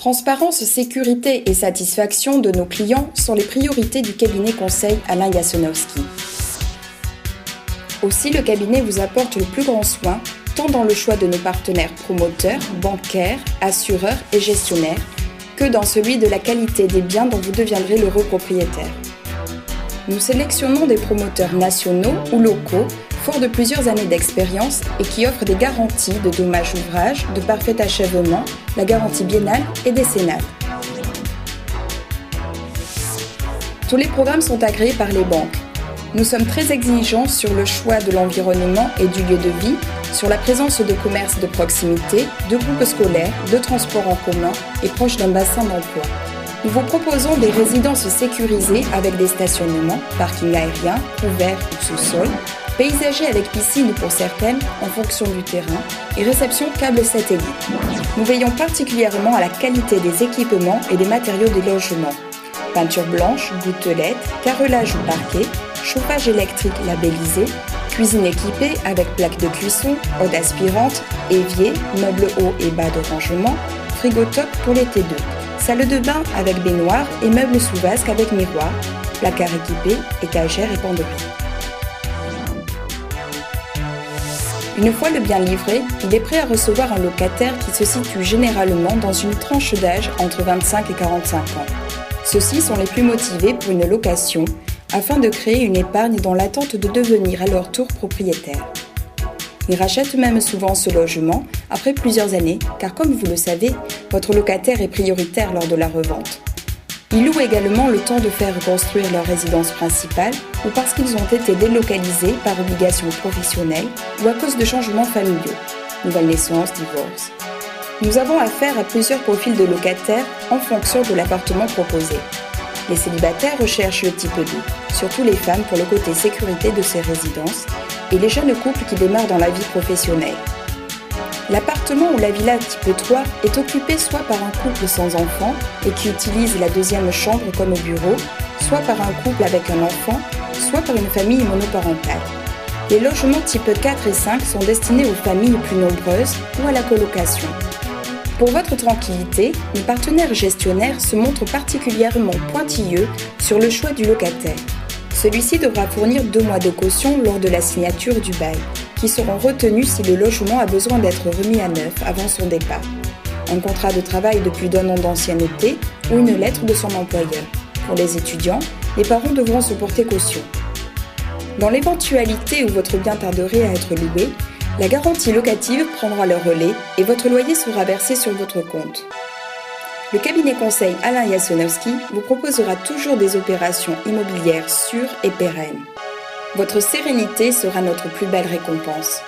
Transparence, sécurité et satisfaction de nos clients sont les priorités du cabinet conseil Alain Jasonowski. Aussi, le cabinet vous apporte le plus grand soin, tant dans le choix de nos partenaires promoteurs, bancaires, assureurs et gestionnaires, que dans celui de la qualité des biens dont vous deviendrez l'heureux propriétaire. Nous sélectionnons des promoteurs nationaux ou locaux, forts de plusieurs années d'expérience et qui offrent des garanties de dommages ouvrages, de parfait achèvement, la garantie biennale et décennale. Tous les programmes sont agréés par les banques. Nous sommes très exigeants sur le choix de l'environnement et du lieu de vie, sur la présence de commerces de proximité, de groupes scolaires, de transports en commun et proches d'un bassin d'emploi. Nous vous proposons des résidences sécurisées avec des stationnements, parking aérien, couvert ou sous-sol, paysagers avec piscine pour certaines en fonction du terrain et réception câble satellite. Nous veillons particulièrement à la qualité des équipements et des matériaux des logements. Peinture blanche, gouttelette, carrelage ou parquet, chauffage électrique labellisé, cuisine équipée avec plaque de cuisson, eau aspirante, évier, meubles hauts et bas de rangement, frigo top pour les T2, salle de bain avec baignoire et meubles sous vasque avec miroir, placard équipé, étagère et penderie. Une fois le bien livré, il est prêt à recevoir un locataire qui se situe généralement dans une tranche d'âge entre 25 et 45 ans. Ceux-ci sont les plus motivés pour une location afin de créer une épargne dans l'attente de devenir à leur tour propriétaire. Ils rachètent même souvent ce logement après plusieurs années car comme vous le savez, votre locataire est prioritaire lors de la revente. Ils louent également le temps de faire construire leur résidence principale ou parce qu'ils ont été délocalisés par obligation professionnelle ou à cause de changements familiaux, nouvelle naissance, divorce. Nous avons affaire à plusieurs profils de locataires en fonction de l'appartement proposé. Les célibataires recherchent le type 2, surtout les femmes pour le côté sécurité de ces résidences, et les jeunes couples qui démarrent dans la vie professionnelle. L'appartement ou la villa type 3 est occupé soit par un couple sans enfant et qui utilise la deuxième chambre comme bureau, soit par un couple avec un enfant, soit par une famille monoparentale. Les logements type 4 et 5 sont destinés aux familles plus nombreuses ou à la colocation. Pour votre tranquillité, nos partenaires gestionnaires se montrent particulièrement pointilleux sur le choix du locataire. Celui-ci devra fournir 2 mois de caution lors de la signature du bail, qui seront retenus si le logement a besoin d'être remis à neuf avant son départ. Un contrat de travail de plus d'1 an d'ancienneté ou une lettre de son employeur. Pour les étudiants, les parents devront se porter caution. Dans l'éventualité où votre bien tarderait à être loué, la garantie locative prendra le relais et votre loyer sera versé sur votre compte. Le cabinet conseil Alain Jasonowski vous proposera toujours des opérations immobilières sûres et pérennes. Votre sérénité sera notre plus belle récompense.